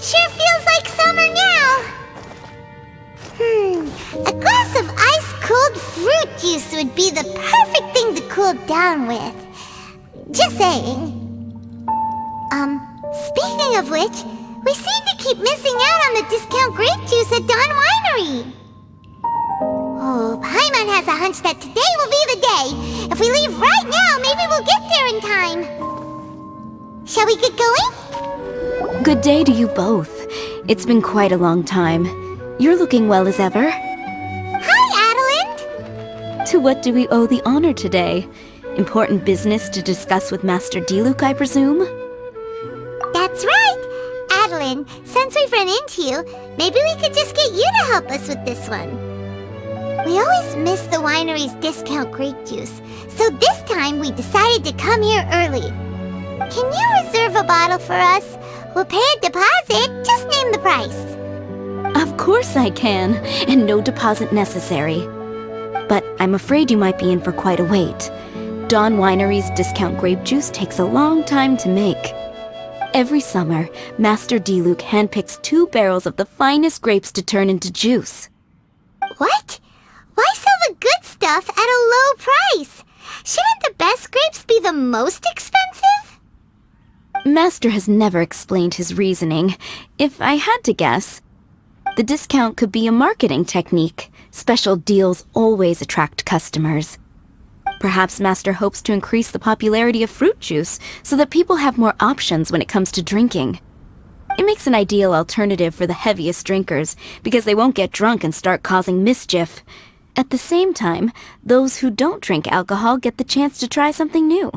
Sure feels like summer now. A glass of ice-cold fruit juice would be the perfect thing to cool down with. Just saying. Speaking of which, we seem to keep missing out on the discount grape juice at Dawn Winery. Oh, Paimon has a hunch that today will be the day. If we leave right now, maybe we'll get there in time. Shall we get going? Good day to you both. It's been quite a long time. You're looking well as ever. Hi, Adelind! To what do we owe the honor today? Important business to discuss with Master Diluk, I presume? That's right! Adelind, since we've run into you, maybe we could just get you to help us with this one. We always miss the winery's discount grape juice, so this time we decided to come here early. Can you reserve a bottle for us? We'll pay a deposit, just name the price. Of course I can, and no deposit necessary. But I'm afraid you might be in for quite a wait. Dawn Winery's discount grape juice takes a long time to make. Every summer, Master Diluk handpicks 2 barrels of the finest grapes to turn into juice. What? Why sell the good stuff at a low price? Shouldn't the best grapes be the most expensive? Master has never explained his reasoning. If I had to guess, the discount could be a marketing technique. Special deals always attract customers. Perhaps Master hopes to increase the popularity of fruit juice so that people have more options when it comes to drinking. It makes an ideal alternative for the heaviest drinkers because they won't get drunk and start causing mischief. At the same time, those who don't drink alcohol get the chance to try something new.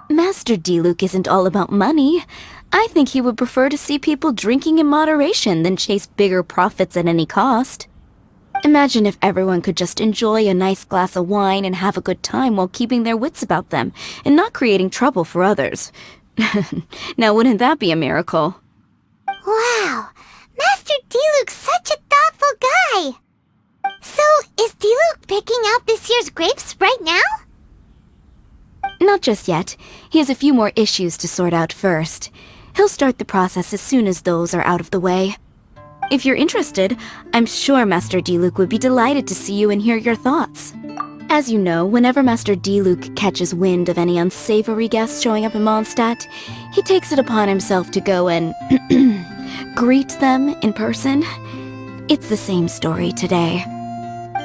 Master Diluk isn't all about money. I think he would prefer to see people drinking in moderation than chase bigger profits at any cost. Imagine if everyone could just enjoy a nice glass of wine and have a good time while keeping their wits about them and not creating trouble for others. Now, wouldn't that be a miracle? Wow, Master Diluk's such a thoughtful guy. So, is Diluk picking out this year's grapes right now? Not just yet. He has a few more issues to sort out first. He'll start the process as soon as those are out of the way. If you're interested, I'm sure Master Diluk would be delighted to see you and hear your thoughts. As you know, whenever Master Diluk catches wind of any unsavory guests showing up in Mondstadt, he takes it upon himself to go and greet them in person. It's the same story today.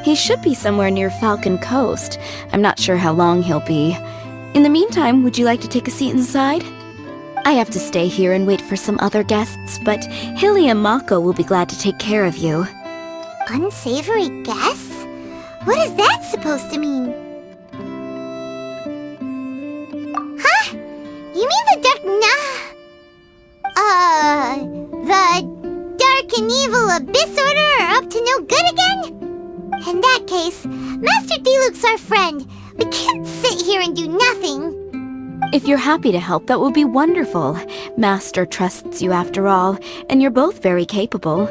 He should be somewhere near Falcon Coast. I'm not sure how long he'll be. In the meantime, would you like to take a seat inside? I have to stay here and wait for some other guests, but Hilly and Mako will be glad to take care of you. Unsavory guests? What is that supposed to mean? Huh? You mean the dark and evil Abyss Order are up to no good again? In that case, Master Diluk's our friend. We can't sit here and do nothing. If you're happy to help, that would be wonderful. Master trusts you after all, and you're both very capable.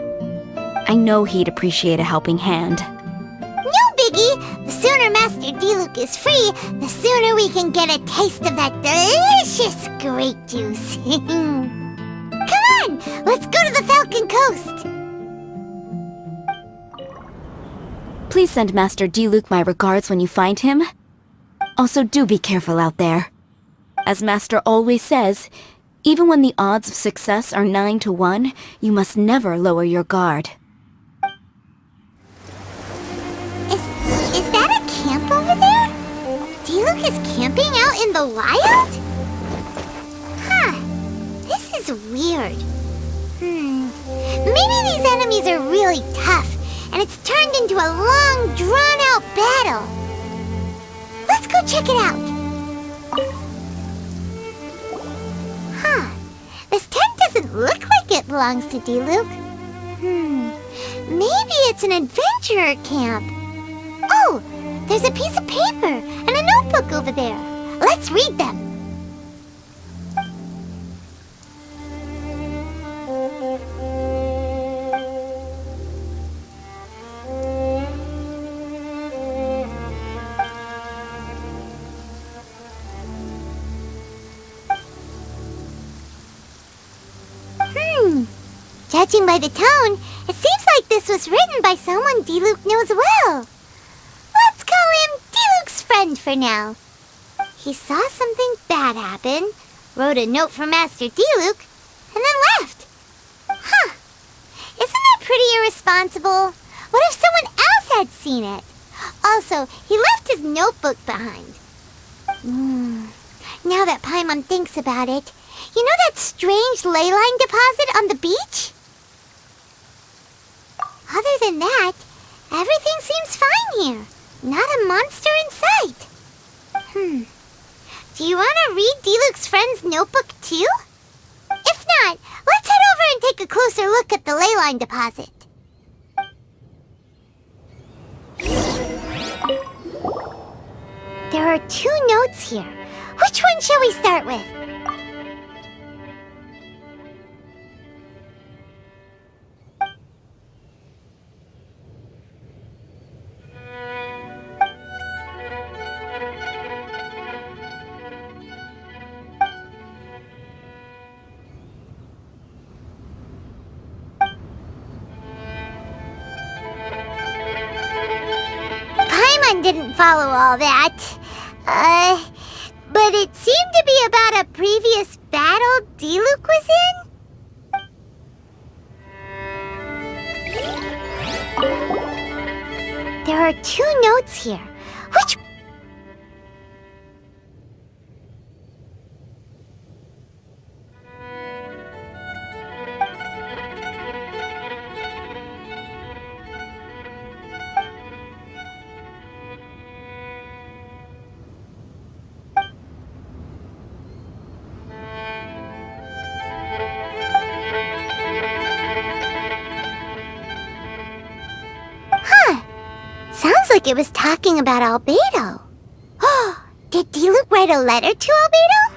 I know he'd appreciate a helping hand. No biggie! The sooner Master Diluk is free, the sooner we can get a taste of that delicious grape juice. Come on! Let's go to the Falcon Coast! Please send Master Diluk my regards when you find him. Also, do be careful out there. As Master always says, even when the odds of success are 9 to 1, you must never lower your guard. Is that a camp over there? Diluk is camping out in the wild? Huh. This is weird. Maybe these enemies are really tough, and it's turned into a long, drawn-out battle. Let's go check it out. Huh. This tent doesn't look like it belongs to Diluk. Maybe it's an adventurer camp. Oh, there's a piece of paper and a notebook over there. Let's read them. Judging by the tone, it seems like this was written by someone Diluc knows well. Let's call him Diluc's friend for now. He saw something bad happen, wrote a note for Master Diluc, and then left. Huh. Isn't that pretty irresponsible? What if someone else had seen it? Also, he left his notebook behind. Now that Paimon thinks about it, you know that strange ley line deposit on the beach? Other than that, everything seems fine here. Not a monster in sight. Do you want to read Diluc's friend's notebook too? If not, let's head over and take a closer look at the ley line deposit. There are 2 notes here. Which one shall we start with? Paimon didn't follow all that. But it seemed to be about a previous battle Diluc was in? There are 2 notes here. Which... Sounds like it was talking about Albedo. Oh, did Diluc write a letter to Albedo?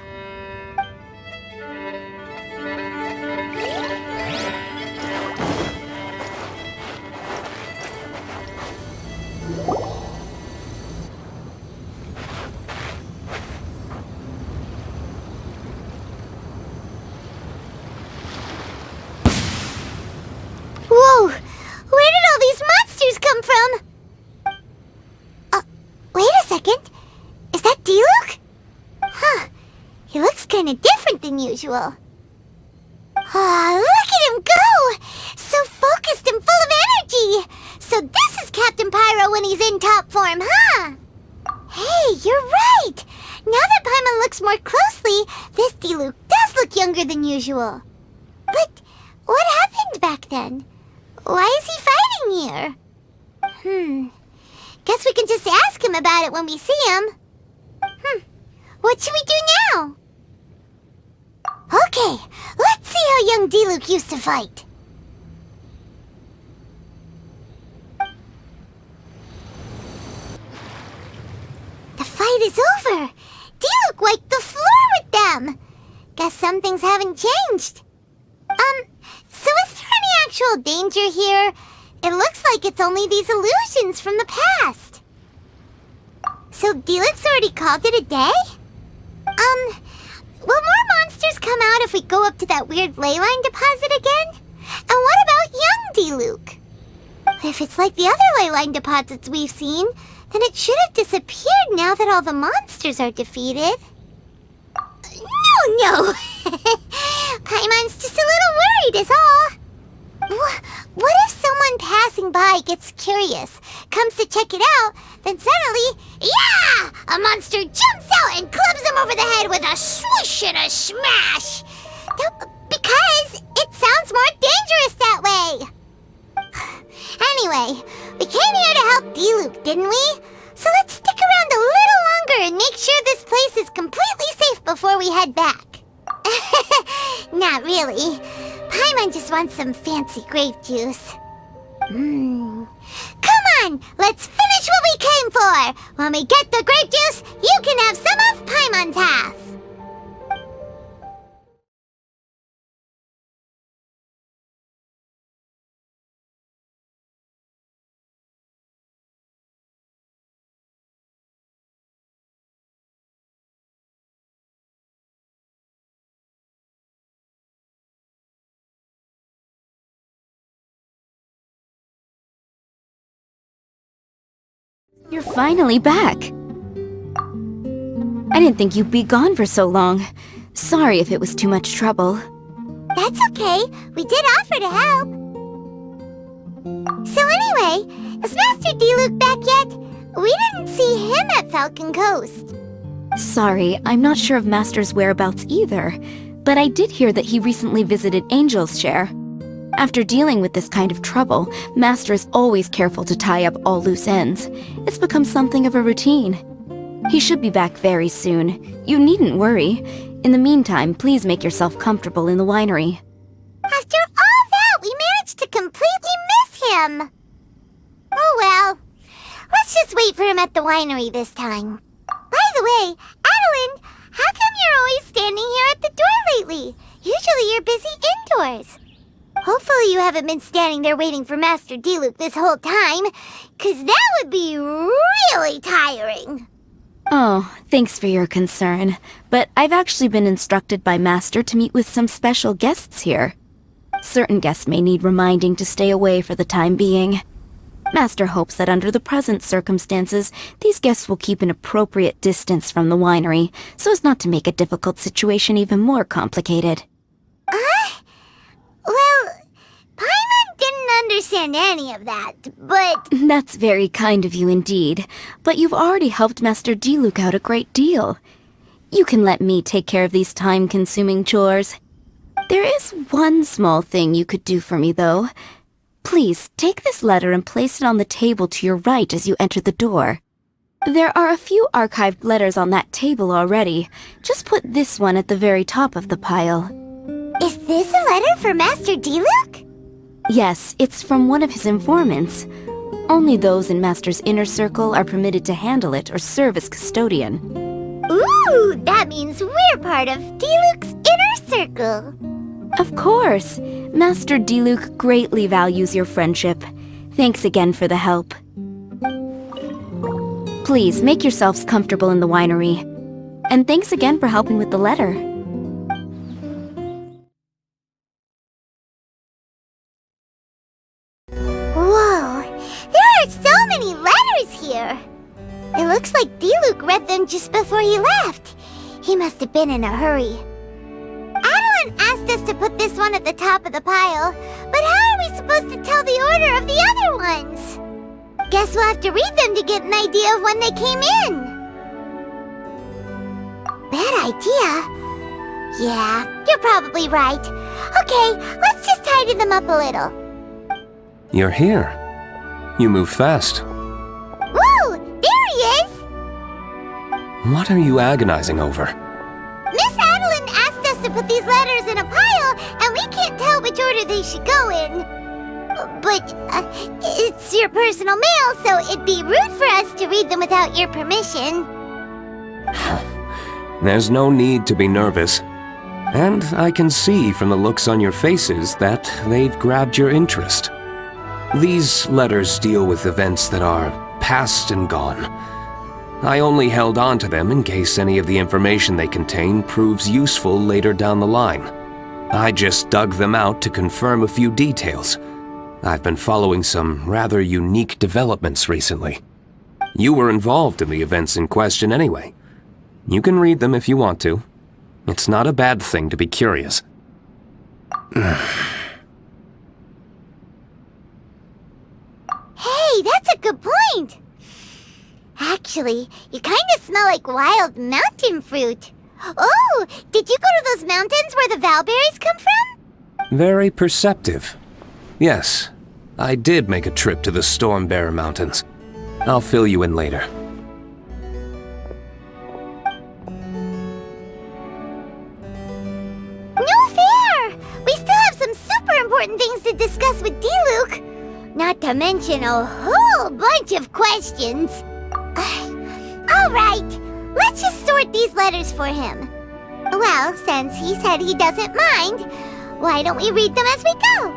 Whoa! Where did all these monsters come from? Wait a second. Is that Diluc? Huh. He looks kinda different than usual. Look at him go! So focused and full of energy! So this is Captain Pyro when he's in top form, huh? Hey, you're right! Now that Paimon looks more closely, this Diluc does look younger than usual. But what happened back then? Why is he fighting here? Guess we can just ask him about it when we see him. What should we do now? Okay, let's see how young Diluc used to fight. The fight is over. Diluc wiped the floor with them. Guess some things haven't changed. So is there any actual danger here? It looks like it's only these illusions from the past. So Diluc's already called it a day? Will more monsters come out if we go up to that weird ley line deposit again? And what about young Diluc? If it's like the other ley line deposits we've seen, then it should have disappeared now that all the monsters are defeated. No! Paimon's just a little worried is all. What if someone passing by gets curious, comes to check it out, then suddenly, yeah! A monster jumps out and clubs him over the head with a swoosh and a smash! Because it sounds more dangerous that way! Anyway, we came here to help Diluc, didn't we? So let's stick around a little longer and make sure this place is completely safe before we head back. Not really. Paimon just wants some fancy grape juice. Come on, let's finish what we came for! When we get the grape juice, you can have some of Paimon's half! You're finally back. I didn't think you'd be gone for so long. Sorry if it was too much trouble. That's okay. We did offer to help. So anyway, is Master Diluc back yet? We didn't see him at Falcon Coast. Sorry, I'm not sure of Master's whereabouts either, but I did hear that he recently visited Angel's Share. After dealing with this kind of trouble, Master is always careful to tie up all loose ends. It's become something of a routine. He should be back very soon. You needn't worry. In the meantime, please make yourself comfortable in the winery. After all that, we managed to completely miss him. Oh well. Let's just wait for him at the winery this time. By the way, Adeline, how come you're always standing here at the door lately? Usually you're busy indoors. Hopefully you haven't been standing there waiting for Master Diluc this whole time, 'cause that would be really tiring. Oh, thanks for your concern, but I've actually been instructed by Master to meet with some special guests here. Certain guests may need reminding to stay away for the time being. Master hopes that under the present circumstances, these guests will keep an appropriate distance from the winery, so as not to make a difficult situation even more complicated. Well, Paimon didn't understand any of that, but... That's very kind of you indeed, but you've already helped Master Diluc out a great deal. You can let me take care of these time-consuming chores. There is one small thing you could do for me, though. Please, take this letter and place it on the table to your right as you enter the door. There are a few archived letters on that table already. Just put this one at the very top of the pile. Is this a letter for Master Diluc? Yes, it's from one of his informants. Only those in Master's inner circle are permitted to handle it or serve as custodian. Ooh, that means we're part of Diluc's inner circle. Of course. Master Diluc greatly values your friendship. Thanks again for the help. Please, make yourselves comfortable in the winery. And thanks again for helping with the letter. Whoa, there are so many letters here. It looks like Diluc read them just before he left. He must have been in a hurry. Adeline asked us to put this one at the top of the pile, but how are we supposed to tell the order of the other ones? Guess we'll have to read them to get an idea of when they came in. Bad idea? Yeah, you're probably right. Okay, let's just tidy them up a little. You're here. You move fast. Woo! There he is! What are you agonizing over? Miss Adeline asked us to put these letters in a pile, and we can't tell which order they should go in. But, it's your personal mail, so it'd be rude for us to read them without your permission. There's no need to be nervous. And I can see from the looks on your faces that they've grabbed your interest. These letters deal with events that are past and gone. I only held on to them in case any of the information they contain proves useful later down the line. I just dug them out to confirm a few details. I've been following some rather unique developments recently. You were involved in the events in question anyway. You can read them if you want to. It's not a bad thing to be curious. Hey, that's a good point! Actually, you kinda smell like wild mountain fruit. Oh, did you go to those mountains where the valberries come from? Very perceptive. Yes, I did make a trip to the Stormbearer Mountains. I'll fill you in later. No fair! We still have some super important things to discuss with Diluc. Not to mention a whole bunch of questions. Alright, let's just sort these letters for him. Well, since he said he doesn't mind, why don't we read them as we go?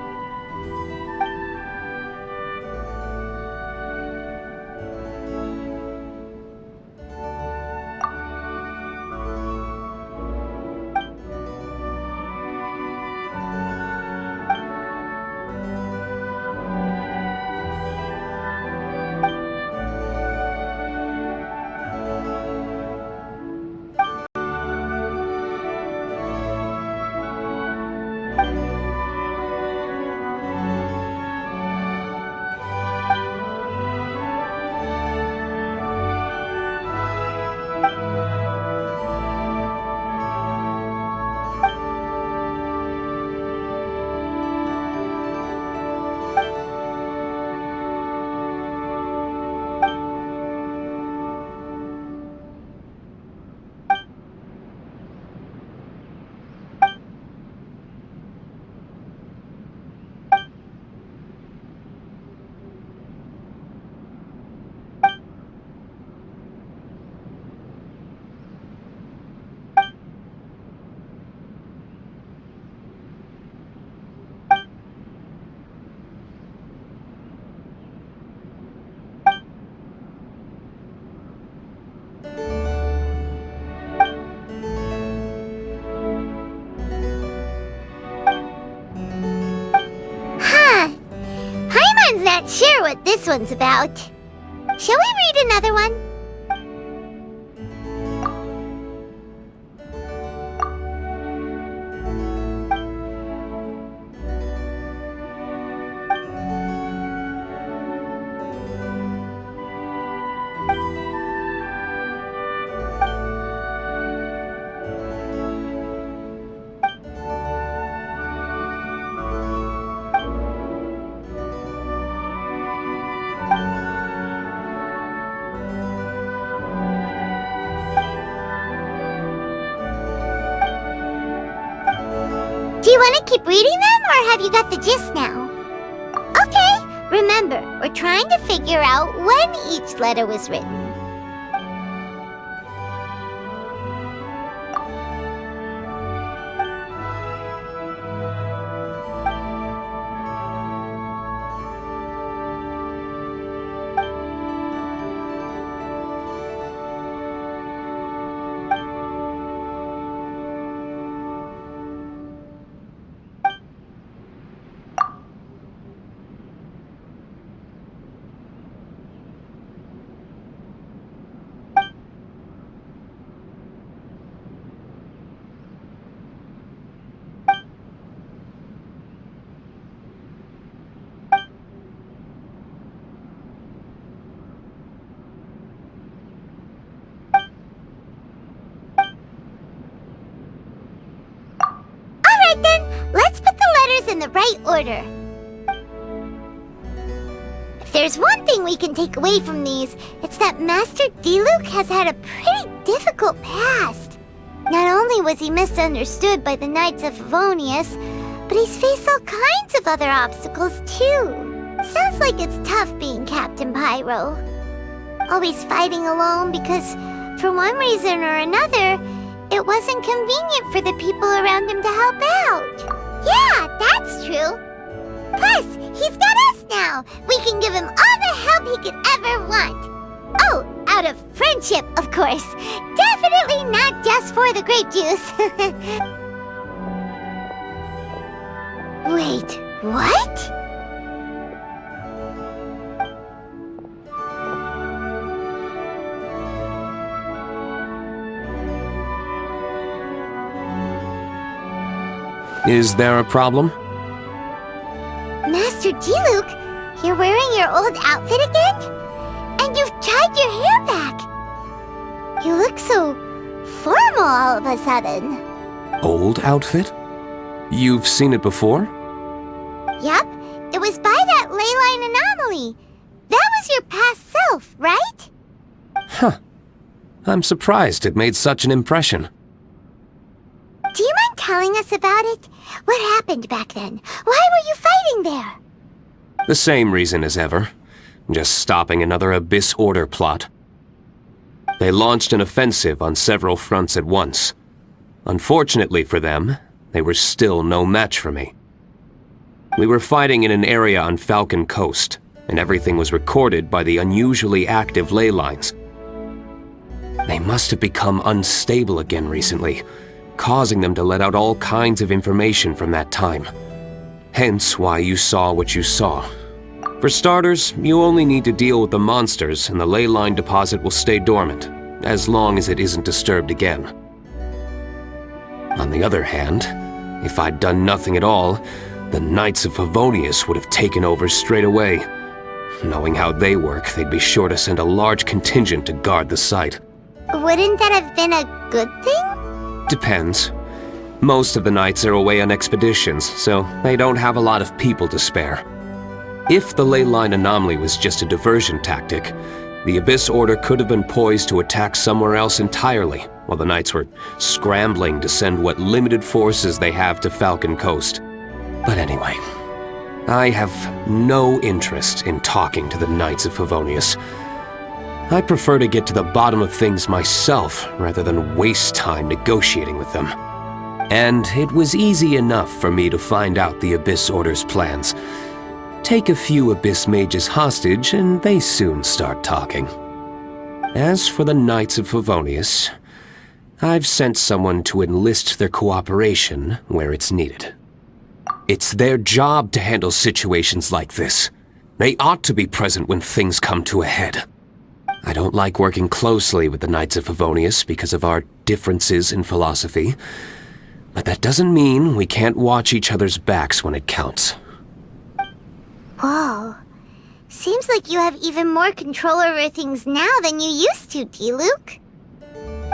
not sure what this one's about. Shall we read another one? Do you want to keep reading them, or have you got the gist now? Okay, remember, we're trying to figure out when each letter was written. Alright then, let's put the letters in the right order. If there's one thing we can take away from these, it's that Master Diluc has had a pretty difficult past. Not only was he misunderstood by the Knights of Favonius, but he's faced all kinds of other obstacles too. Sounds like it's tough being Captain Pyro. Always fighting alone because, for one reason or another, it wasn't convenient for the people around him to help out. Yeah, that's true. Plus, he's got us now. We can give him all the help he could ever want. Oh, out of friendship, of course. Definitely not just for the grape juice. Wait, what? Is there a problem? Master Diluc, you're wearing your old outfit again? And you've tied your hair back. You look so formal all of a sudden. Old outfit? You've seen it before? Yep, it was by that ley line anomaly. That was your past self, right? Huh. I'm surprised it made such an impression. Do you mind telling us about it? What happened back then? Why were you fighting there? The same reason as ever. Just stopping another Abyss Order plot. They launched an offensive on several fronts at once. Unfortunately for them, they were still no match for me. We were fighting in an area on Falcon Coast, and everything was recorded by the unusually active ley lines. They must have become unstable again recently, causing them to let out all kinds of information from that time. Hence why you saw what you saw. For starters, you only need to deal with the monsters and the ley line deposit will stay dormant, as long as it isn't disturbed again. On the other hand, if I'd done nothing at all, the Knights of Favonius would have taken over straight away. Knowing how they work, they'd be sure to send a large contingent to guard the site. Wouldn't that have been a good thing? Depends. Most of the Knights are away on expeditions, so they don't have a lot of people to spare. If the ley line anomaly was just a diversion tactic, the Abyss Order could have been poised to attack somewhere else entirely, while the Knights were scrambling to send what limited forces they have to Falcon Coast. But anyway, I have no interest in talking to the Knights of Favonius. I prefer to get to the bottom of things myself, rather than waste time negotiating with them. And it was easy enough for me to find out the Abyss Order's plans. Take a few Abyss Mages hostage, and they soon start talking. As for the Knights of Favonius, I've sent someone to enlist their cooperation where it's needed. It's their job to handle situations like this. They ought to be present when things come to a head. I don't like working closely with the Knights of Favonius because of our differences in philosophy, but that doesn't mean we can't watch each other's backs when it counts. Whoa. Seems like you have even more control over things now than you used to, Diluc.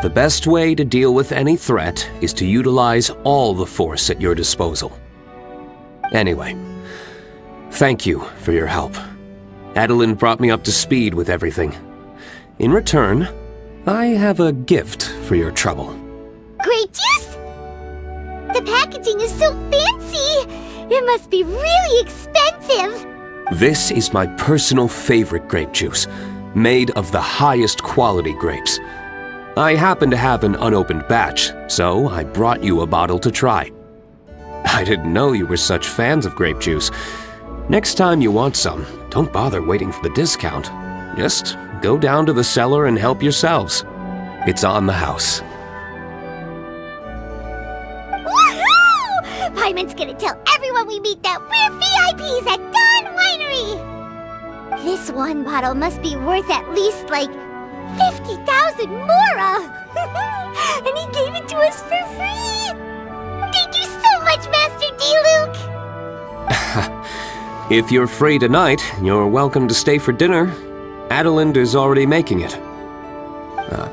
The best way to deal with any threat is to utilize all the force at your disposal. Anyway, thank you for your help. Adeline brought me up to speed with everything. In return, I have a gift for your trouble. Grape juice? The packaging is so fancy! It must be really expensive! This is my personal favorite grape juice, made of the highest quality grapes. I happen to have an unopened batch, so I brought you a bottle to try. I didn't know you were such fans of grape juice. Next time you want some, don't bother waiting for the discount. Just go down to the cellar and help yourselves. It's on the house. Woohoo! Paimon's gonna tell everyone we meet that we're VIPs at Dawn Winery! This one bottle must be worth at least, like, 50,000 mora! And he gave it to us for free! Thank you so much, Master Diluc! If you're free tonight, you're welcome to stay for dinner. Adeline is already making it.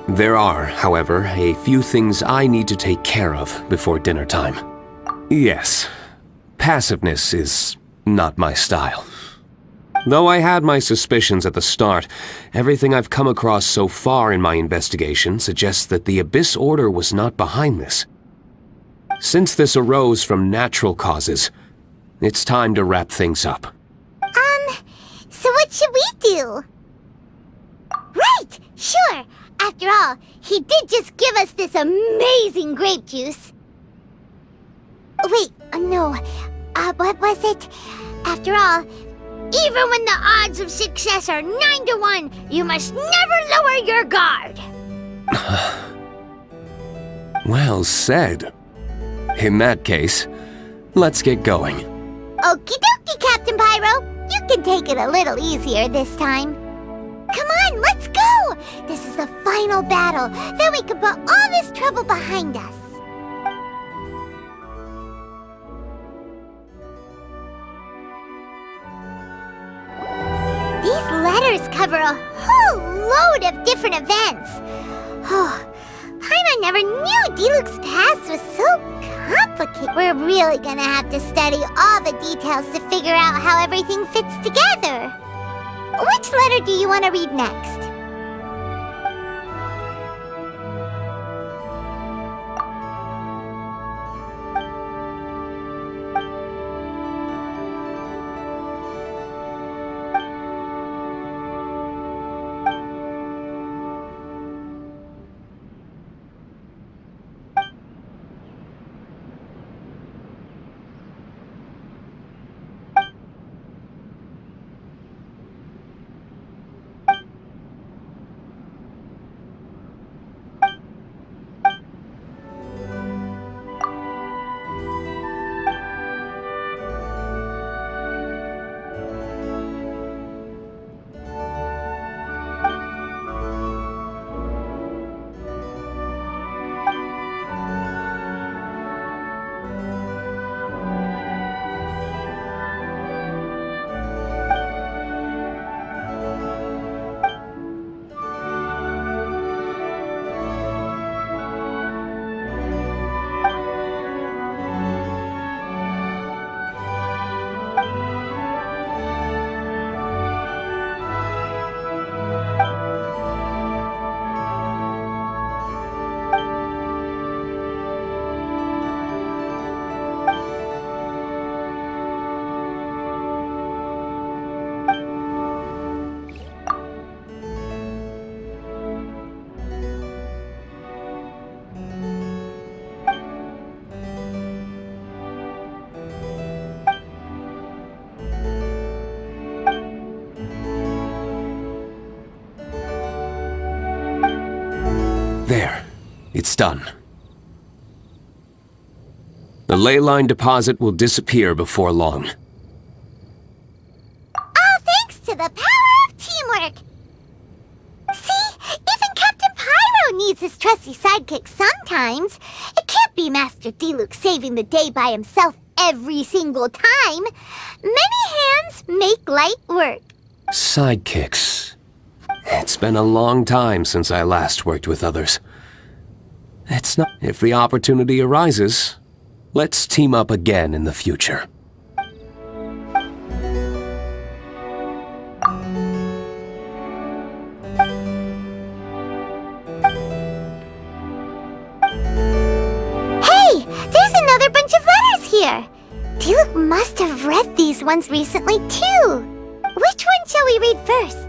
There are, however, a few things I need to take care of before dinner time. Yes, passiveness is not my style. Though I had my suspicions at the start, everything I've come across so far in my investigation suggests that the Abyss Order was not behind this. Since this arose from natural causes, it's time to wrap things up. So what should we do? Right! Sure! After all, he did just give us this amazing grape juice. Wait, no. What was it? After all, even when the odds of success are 9 to 1, you must never lower your guard! Well said. In that case, let's get going. Okie dokie, Captain Pyro! You can take it a little easier this time. Come on, let's go! This is the final battle. Then we can put all this trouble behind us. These letters cover a whole load of different events. Oh, Paimon never knew Diluc's past was so complicated. We're really gonna have to study all the details to figure out how everything fits together. Which letter do you want to read next? There, it's done. The ley line deposit will disappear before long. Oh, thank the power of teamwork! See? Even Captain Pyro needs his trusty sidekick sometimes. It can't be Master Diluc saving the day by himself every single time. Many hands make light work. Sidekicks. It's been a long time since I last worked with others. It's not... If the opportunity arises, let's team up again in the future. Hey! There's another bunch of letters here! Diluc must have read these ones recently, too. Which one shall we read first?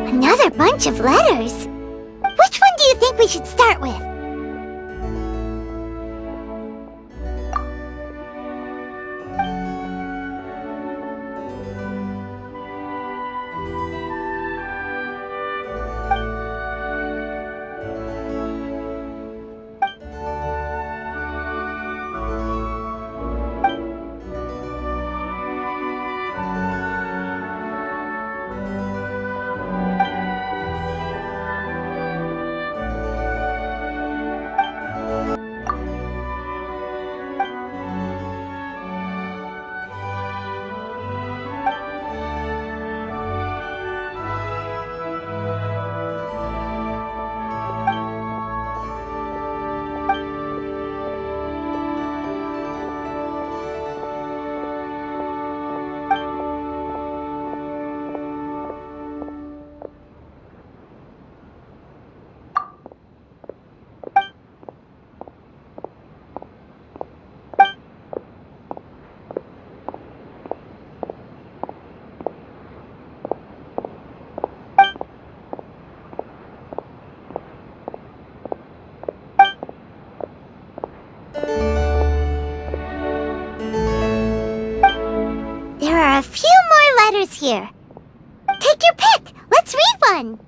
Another bunch of letters. Which one do you think we should start with? There are a few more letters here. Take your pick. Let's read one.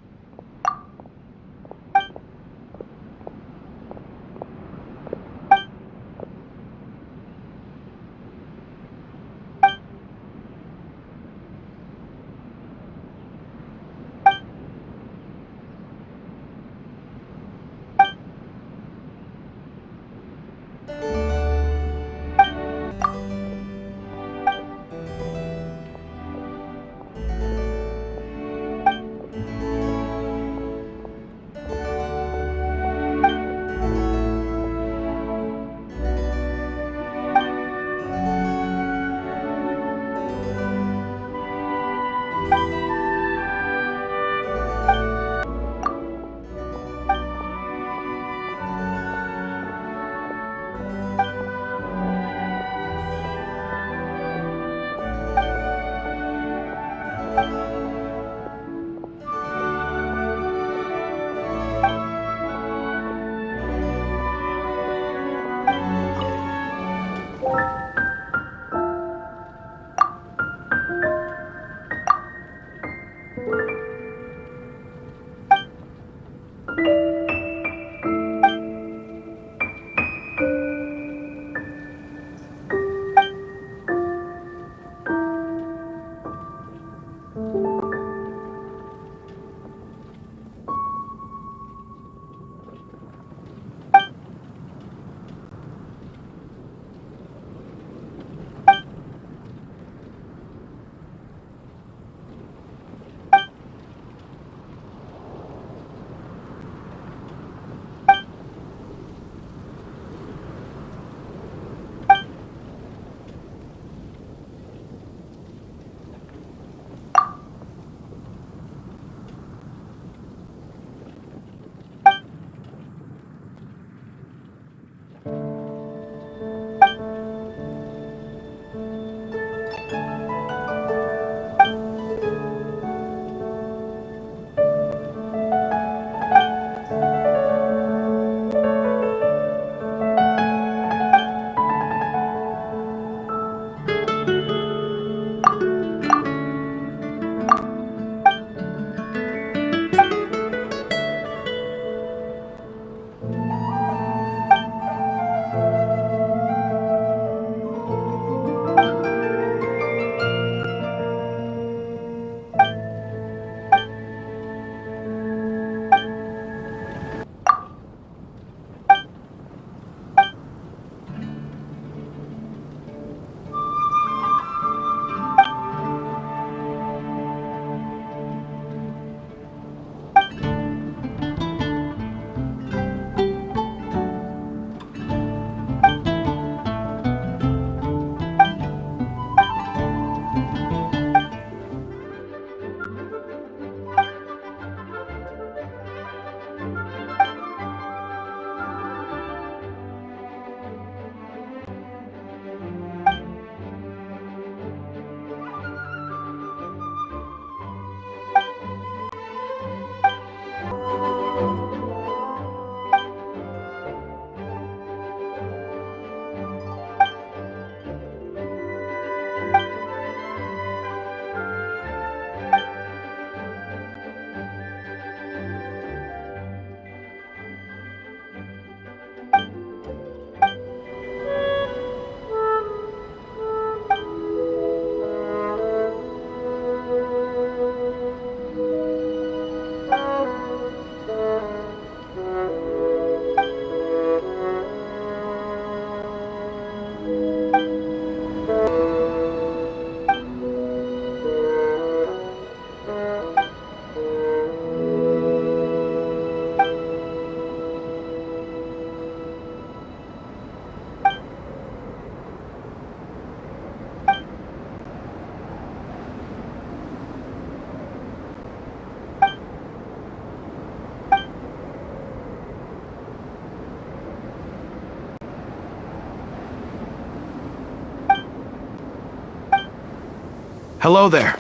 Hello there.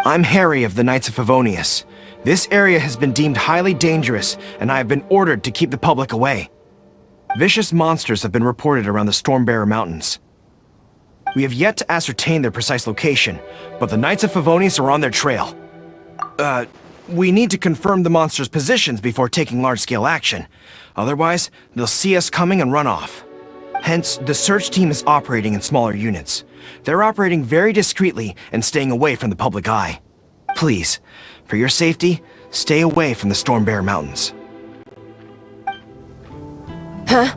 I'm Harry of the Knights of Favonius. This area has been deemed highly dangerous, and I have been ordered to keep the public away. Vicious monsters have been reported around the Stormbearer Mountains. We have yet to ascertain their precise location, but the Knights of Favonius are on their trail. We need to confirm the monsters' positions before taking large-scale action. Otherwise, they'll see us coming and run off. Hence, the search team is operating in smaller units. They're operating very discreetly and staying away from the public eye. Please, for your safety, stay away from the Stormbearer Mountains. Huh?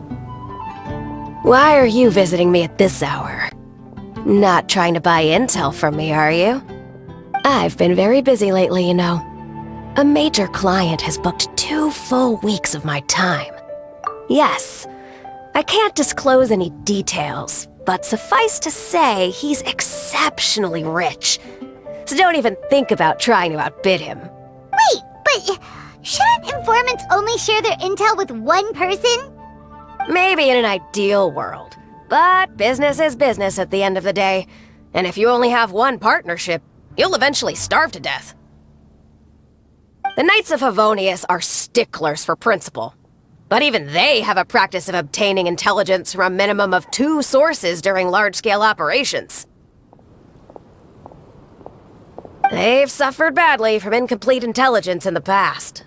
Why are you visiting me at this hour? Not trying to buy intel from me, are you? I've been very busy lately, you know. A major client has booked 2 full weeks of my time. Yes, I can't disclose any details, but suffice to say, he's exceptionally rich. So don't even think about trying to outbid him. Wait, but shouldn't informants only share their intel with one person? Maybe in an ideal world, but business is business at the end of the day. And if you only have one partnership, you'll eventually starve to death. The Knights of Favonius are sticklers for principle. But even they have a practice of obtaining intelligence from a minimum of 2 sources during large-scale operations. They've suffered badly from incomplete intelligence in the past.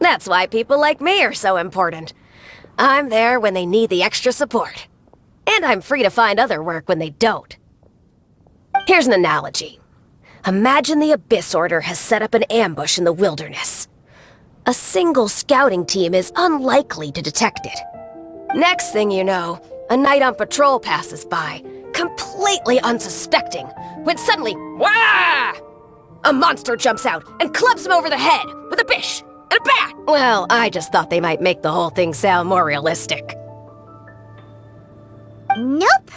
That's why people like me are so important. I'm there when they need the extra support. And I'm free to find other work when they don't. Here's an analogy. Imagine the Abyss Order has set up an ambush in the wilderness. A single scouting team is unlikely to detect it. Next thing you know, a knight on patrol passes by, completely unsuspecting, when suddenly, wah! A monster jumps out and clubs him over the head with a bish and a bat! Well, I just thought they might make the whole thing sound more realistic. Nope,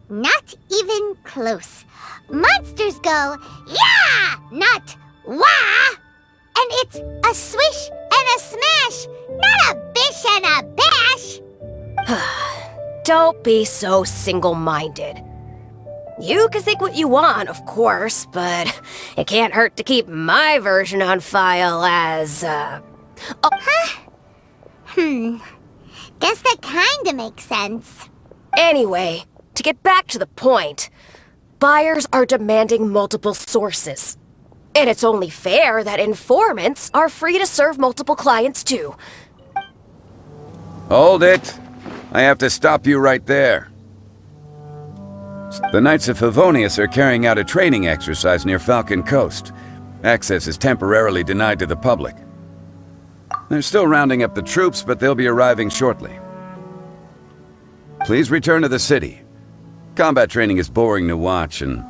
not even close. Monsters go, yeah, not wah! And it's a swish and a smash, not a bish and a bash! Don't be so single-minded. You can think what you want, of course, but it can't hurt to keep my version on file as, Guess that kinda makes sense. Anyway, to get back to the point, buyers are demanding multiple sources. And it's only fair that informants are free to serve multiple clients too. Hold it! I have to stop you right there. The Knights of Favonius are carrying out a training exercise near Falcon Coast. Access is temporarily denied to the public. They're still rounding up the troops, but they'll be arriving shortly. Please return to the city. Combat training is boring to watch, and